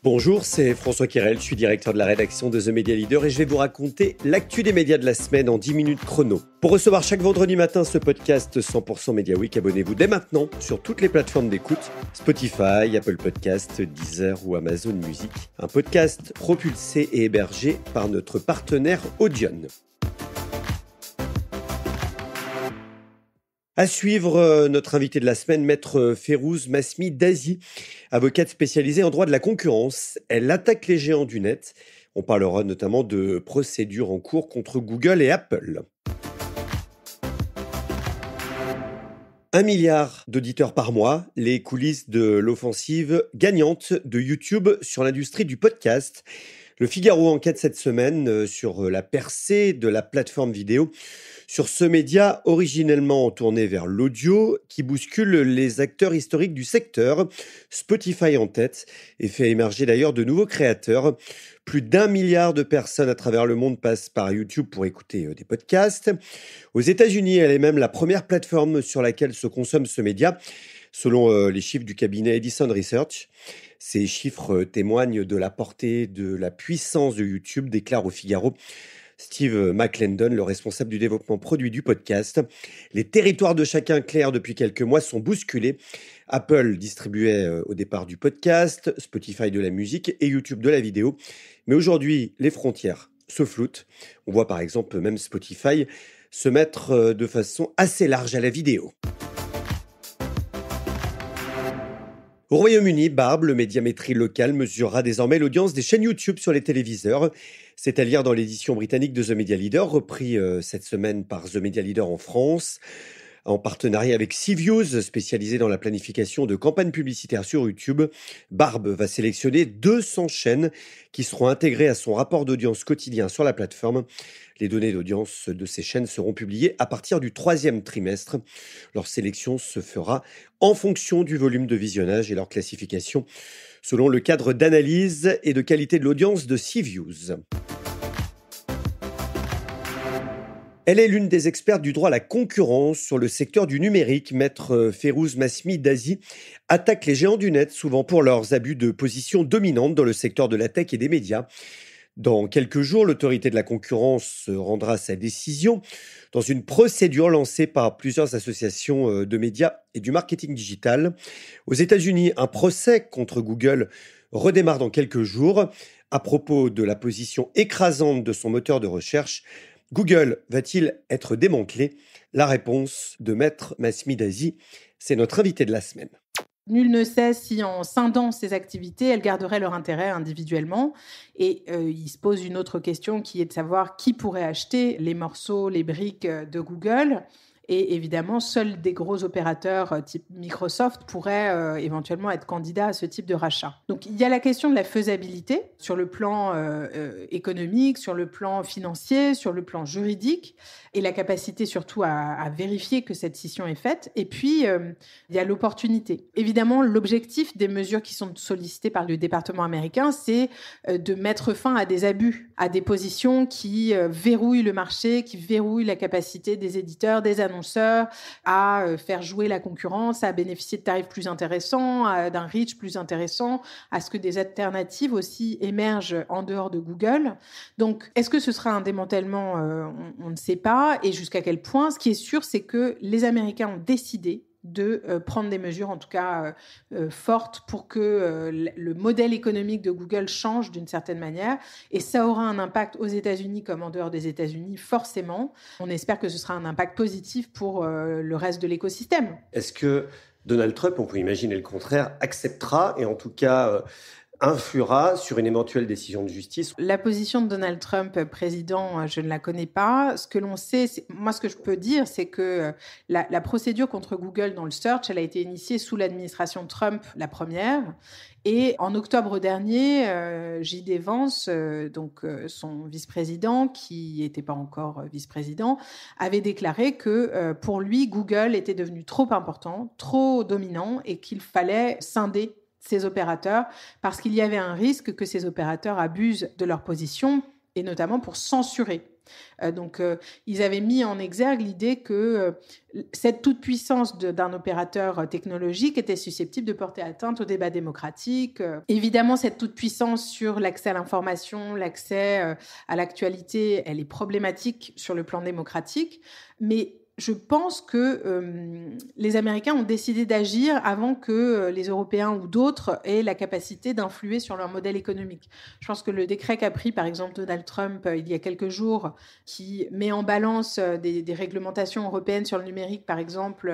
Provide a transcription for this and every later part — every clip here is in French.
Bonjour, c'est François Quérel, je suis directeur de la rédaction de The Media Leader et je vais vous raconter l'actu des médias de la semaine en 10 minutes chrono. Pour recevoir chaque vendredi matin ce podcast 100% Media Week, abonnez-vous dès maintenant sur toutes les plateformes d'écoute, Spotify, Apple Podcasts, Deezer ou Amazon Music. Un podcast propulsé et hébergé par notre partenaire Audion. À suivre, notre invité de la semaine, maître Férouz Masmi Dazi, avocate spécialisée en droit de la concurrence. Elle attaque les géants du net. On parlera notamment de procédures en cours contre Google et Apple. 1 milliard d'auditeurs par mois, les coulisses de l'offensive gagnante de YouTube sur l'industrie du podcast. Le Figaro enquête cette semaine sur la percée de la plateforme vidéo, sur ce média originellement tourné vers l'audio qui bouscule les acteurs historiques du secteur, Spotify en tête, et fait émerger d'ailleurs de nouveaux créateurs. Plus d'1 milliard de personnes à travers le monde passent par YouTube pour écouter des podcasts. Aux États-Unis, elle est même la première plateforme sur laquelle se consomme ce média, selon les chiffres du cabinet Edison Research. Ces chiffres témoignent de la portée, de la puissance de YouTube, déclare au Figaro Steve McClendon, le responsable du développement produit du podcast. Les territoires de chacun clairs depuis quelques mois sont bousculés. Apple distribuait au départ du podcast, Spotify de la musique et YouTube de la vidéo. Mais aujourd'hui, les frontières se floutent. On voit par exemple même Spotify se mettre de façon assez large à la vidéo. Au Royaume-Uni, Barb, le médiamétrie local, mesurera désormais l'audience des chaînes YouTube sur les téléviseurs. C'est à lire dans l'édition britannique de The Media Leader, repris cette semaine par The Media Leader en France, en partenariat avec CViews, spécialisé dans la planification de campagnes publicitaires sur YouTube. Barb va sélectionner 200 chaînes qui seront intégrées à son rapport d'audience quotidien sur la plateforme. Les données d'audience de ces chaînes seront publiées à partir du 3e trimestre. Leur sélection se fera en fonction du volume de visionnage et leur classification selon le cadre d'analyse et de qualité de l'audience de CViews. Elle est l'une des expertes du droit à la concurrence sur le secteur du numérique. Maître Férouz Masmi Dazi attaque les géants du net, souvent pour leurs abus de position dominante dans le secteur de la tech et des médias. Dans quelques jours, l'autorité de la concurrence rendra sa décision dans une procédure lancée par plusieurs associations de médias et du marketing digital. Aux États-Unis, un procès contre Google redémarre dans quelques jours à propos de la position écrasante de son moteur de recherche. Google va-t-il être démantelé ? La réponse de maître Masmi Dazi, c'est notre invité de la semaine. Nul ne sait si en scindant ces activités, elles garderaient leur intérêt individuellement. Et il se pose une autre question qui est de savoir qui pourrait acheter les morceaux, les briques de Google. Et évidemment, seuls des gros opérateurs type Microsoft pourraient éventuellement être candidats à ce type de rachat. Donc, il y a la question de la faisabilité sur le plan économique, sur le plan financier, sur le plan juridique, et la capacité surtout à vérifier que cette scission est faite. Et puis, il y a l'opportunité. Évidemment, l'objectif des mesures qui sont sollicitées par le département américain, c'est de mettre fin à des abus, à des positions qui verrouillent le marché, qui verrouillent la capacité des éditeurs, des annonceurs, à faire jouer la concurrence, à bénéficier de tarifs plus intéressants, d'un reach plus intéressant, à ce que des alternatives aussi émergent en dehors de Google. Donc, est-ce que ce sera un démantèlement ? On ne sait pas. Et jusqu'à quel point ? Ce qui est sûr, c'est que les Américains ont décidé de prendre des mesures, en tout cas fortes, pour que le modèle économique de Google change d'une certaine manière. Et ça aura un impact aux États-Unis comme en dehors des États-Unis, forcément. On espère que ce sera un impact positif pour le reste de l'écosystème. Est-ce que Donald Trump, on peut imaginer le contraire, acceptera et en tout cas influera sur une éventuelle décision de justice? La position de Donald Trump, président, je ne la connais pas. Ce que l'on sait, moi, ce que je peux dire, c'est que la procédure contre Google dans le search, elle a été initiée sous l'administration Trump, la première. Et en octobre dernier, J.D. Vance, son vice-président, qui n'était pas encore vice-président, avait déclaré que pour lui, Google était devenu trop important, trop dominant, et qu'il fallait scinder ces opérateurs parce qu'il y avait un risque que ces opérateurs abusent de leur position et notamment pour censurer. Ils avaient mis en exergue l'idée que cette toute-puissance d'un opérateur technologique était susceptible de porter atteinte au débat démocratique. Évidemment, cette toute-puissance sur l'accès à l'information, l'accès à l'actualité, elle est problématique sur le plan démocratique, mais je pense que les Américains ont décidé d'agir avant que les Européens ou d'autres aient la capacité d'influer sur leur modèle économique. Je pense que le décret qu'a pris, par exemple, Donald Trump il y a quelques jours, qui met en balance des réglementations européennes sur le numérique, par exemple,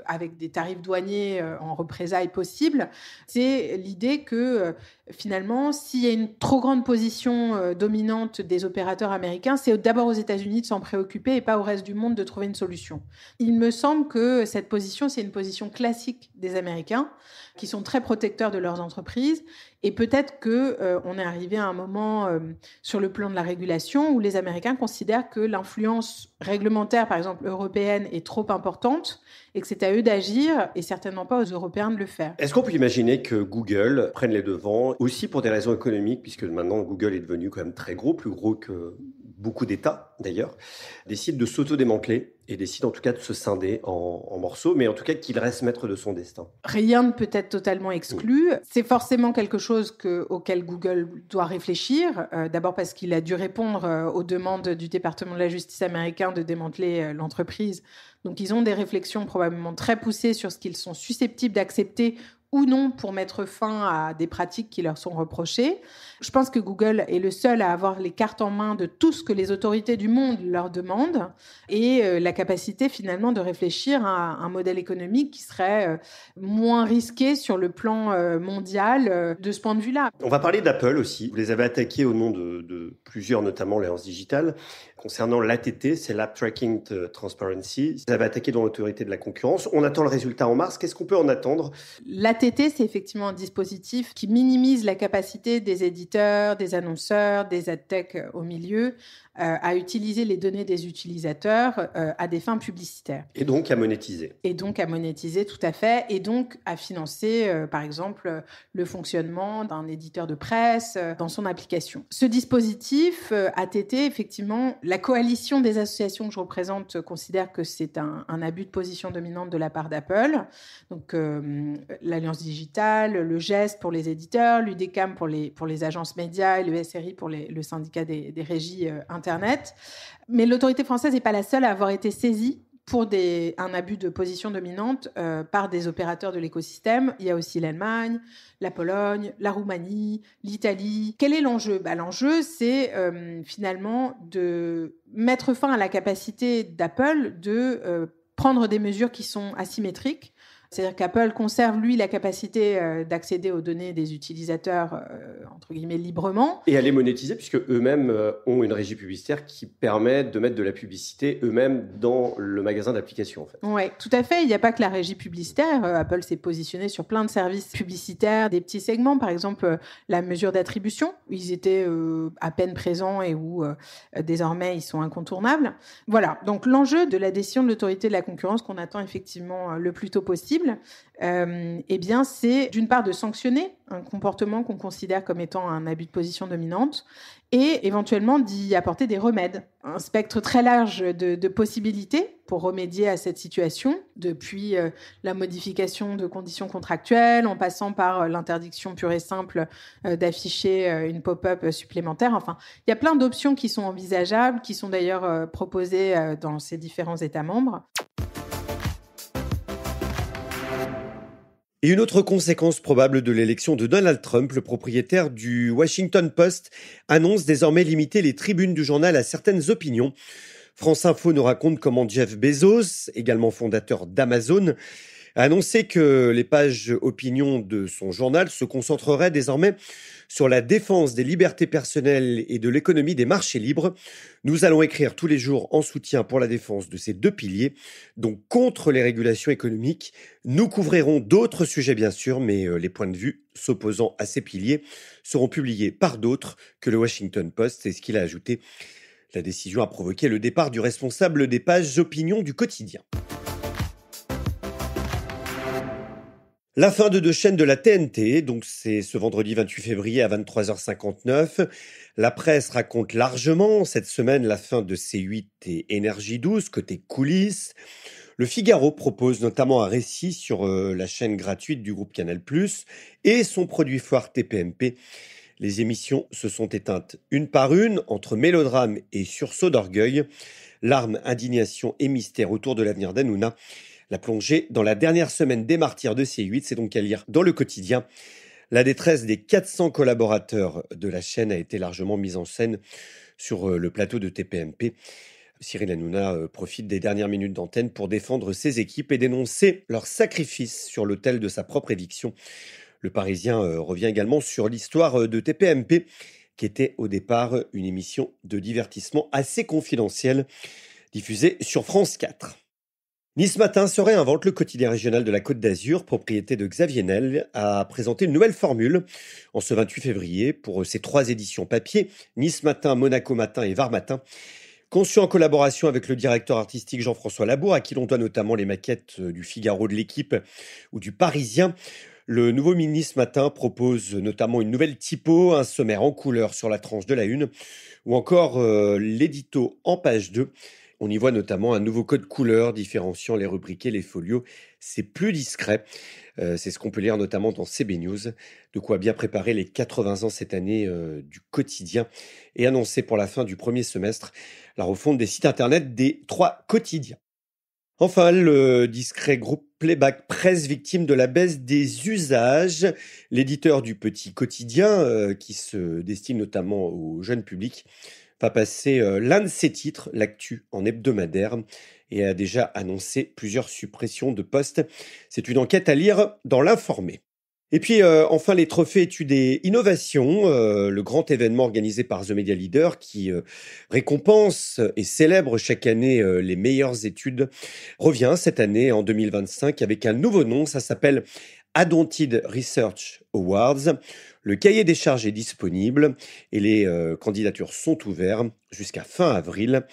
avec des tarifs douaniers en représailles possibles, c'est l'idée que finalement, s'il y a une trop grande position dominante des opérateurs américains, c'est d'abord aux États-Unis de s'en préoccuper et pas au reste du monde de trouver une solution. Il me semble que cette position, c'est une position classique des Américains, qui sont très protecteurs de leurs entreprises. Et peut-être qu'on est arrivé à un moment sur le plan de la régulation où les Américains considèrent que l'influence réglementaire, par exemple européenne, est trop importante et que c'est à eux d'agir et certainement pas aux Européens de le faire. Est-ce qu'on peut imaginer que Google prenne les devants, aussi pour des raisons économiques, puisque maintenant Google est devenu quand même très gros, plus gros que beaucoup d'États d'ailleurs, décide de s'auto-démanteler et décide en tout cas de se scinder en morceaux, mais en tout cas qu'il reste maître de son destin? Rien ne peut être totalement exclu. C'est forcément quelque chose auquel Google doit réfléchir. D'abord parce qu'il a dû répondre aux demandes du département de la justice américain de démanteler l'entreprise. Donc ils ont des réflexions probablement très poussées sur ce qu'ils sont susceptibles d'accepter ou non pour mettre fin à des pratiques qui leur sont reprochées. Je pense que Google est le seul à avoir les cartes en main de tout ce que les autorités du monde leur demandent et la capacité finalement de réfléchir à un modèle économique qui serait moins risqué sur le plan mondial de ce point de vue-là. On va parler d'Apple aussi. Vous les avez attaqués au nom de plusieurs, notamment l'Alliance Digitale. Concernant l'ATT, c'est l'App Tracking Transparency. Vous avez attaqué dans l'autorité de la concurrence. On attend le résultat en mars. Qu'est-ce qu'on peut en attendre? L'ATT, c'est effectivement un dispositif qui minimise la capacité des éditeurs, des annonceurs, des adtech au milieu à utiliser les données des utilisateurs à des fins publicitaires. Et donc à monétiser. Et donc à monétiser, tout à fait. Et donc à financer, par exemple, le fonctionnement d'un éditeur de presse dans son application. Ce dispositif, ATT, effectivement, la coalition des associations que je représente considère que c'est un abus de position dominante de la part d'Apple. Donc l'Alliance Digitale, le GEST pour les éditeurs, l'UDECAM pour les agences médias et le SRI pour le syndicat des régies Internet. Mais l'autorité française n'est pas la seule à avoir été saisie pour un abus de position dominante par des opérateurs de l'écosystème. Il y a aussi l'Allemagne, la Pologne, la Roumanie, l'Italie. Quel est l'enjeu? L'enjeu, c'est finalement de mettre fin à la capacité d'Apple de prendre des mesures qui sont asymétriques. C'est-à-dire qu'Apple conserve, lui, la capacité d'accéder aux données des utilisateurs, entre guillemets, librement. Et à les monétiser, puisque eux-mêmes ont une régie publicitaire qui permet de mettre de la publicité eux-mêmes dans le magasin d'applications, en fait. Oui, tout à fait. Il n'y a pas que la régie publicitaire. Apple s'est positionné sur plein de services publicitaires, des petits segments, par exemple la mesure d'attribution, où ils étaient à peine présents et où désormais ils sont incontournables. Voilà, donc l'enjeu de la décision de l'autorité de la concurrence qu'on attend effectivement le plus tôt possible, eh bien, c'est d'une part de sanctionner un comportement qu'on considère comme étant un abus de position dominante et éventuellement d'y apporter des remèdes. Un spectre très large de possibilités pour remédier à cette situation, depuis la modification de conditions contractuelles, en passant par l'interdiction pure et simple d'afficher une pop-up supplémentaire. Enfin, il y a plein d'options qui sont envisageables, qui sont d'ailleurs proposées dans ces différents États membres. Et une autre conséquence probable de l'élection de Donald Trump, le propriétaire du Washington Post annonce désormais limiter les tribunes du journal à certaines opinions. France Info nous raconte comment Jeff Bezos, également fondateur d'Amazon, a annoncé que les pages opinions de son journal se concentreraient désormais sur la défense des libertés personnelles et de l'économie des marchés libres. Nous allons écrire tous les jours en soutien pour la défense de ces deux piliers, donc contre les régulations économiques. Nous couvrirons d'autres sujets bien sûr, mais les points de vue s'opposant à ces piliers seront publiés par d'autres que le Washington Post. C'est ce qu'il a ajouté. La décision a provoqué le départ du responsable des pages opinions du quotidien. La fin de 2 chaînes de la TNT, donc c'est ce vendredi 28 février à 23h59. La presse raconte largement cette semaine la fin de C8 et Énergie 12 côté coulisses. Le Figaro propose notamment un récit sur la chaîne gratuite du groupe Canal+, et son produit phare TPMP. Les émissions se sont éteintes une par une, entre mélodrame et sursaut d'orgueil. Larmes, indignation et mystère autour de l'avenir d'Hanouna. La plongée dans la dernière semaine des martyrs de C8, c'est donc à lire dans le quotidien. La détresse des 400 collaborateurs de la chaîne a été largement mise en scène sur le plateau de TPMP. Cyril Hanouna profite des dernières minutes d'antenne pour défendre ses équipes et dénoncer leur sacrifice sur l'autel de sa propre éviction. Le Parisien revient également sur l'histoire de TPMP, qui était au départ une émission de divertissement assez confidentielle, diffusée sur France 4. Nice Matin se réinvente. Le quotidien régional de la Côte d'Azur, propriété de Xavier Nel, a présenté une nouvelle formule en ce 28 février pour ses 3 éditions papier, Nice Matin, Monaco Matin et Var Matin. Conçu en collaboration avec le directeur artistique Jean-François Labour, à qui l'on doit notamment les maquettes du Figaro, de l'Équipe ou du Parisien, le nouveau Nice Matin propose notamment une nouvelle typo, un sommaire en couleur sur la tranche de la une, ou encore l'édito en page 2. On y voit notamment un nouveau code couleur différenciant les rubriques et les folios. C'est plus discret. C'est ce qu'on peut lire notamment dans CB News. De quoi bien préparer les 80 ans cette année du quotidien et annoncer pour la fin du premier semestre la refonte des sites internet des 3 quotidiens. Enfin, le discret groupe Playback Presse, victime de la baisse des usages. L'éditeur du petit quotidien, qui se destine notamment au jeune public, va passer l'un de ses titres, l'actu, en hebdomadaire, et a déjà annoncé plusieurs suppressions de postes. C'est une enquête à lire dans l'Informé. Et puis enfin les trophées études et innovations, le grand événement organisé par The Media Leader qui récompense et célèbre chaque année les meilleures études, revient cette année en 2025 avec un nouveau nom. Ça s'appelle Adonted Research Awards. Le cahier des charges est disponible et les candidatures sont ouvertes jusqu'à fin avril.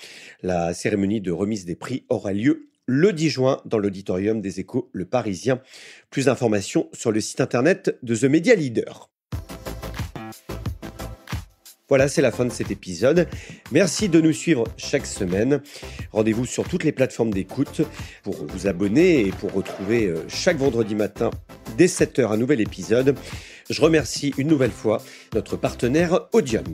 La cérémonie de remise des prix aura lieu le 10 juin dans l'auditorium des Échos, Le Parisien. Plus d'informations sur le site internet de The Media Leader. Voilà, c'est la fin de cet épisode. Merci de nous suivre chaque semaine. Rendez-vous sur toutes les plateformes d'écoute pour vous abonner et pour retrouver chaque vendredi matin dès 7h un nouvel épisode. Je remercie une nouvelle fois notre partenaire Audion.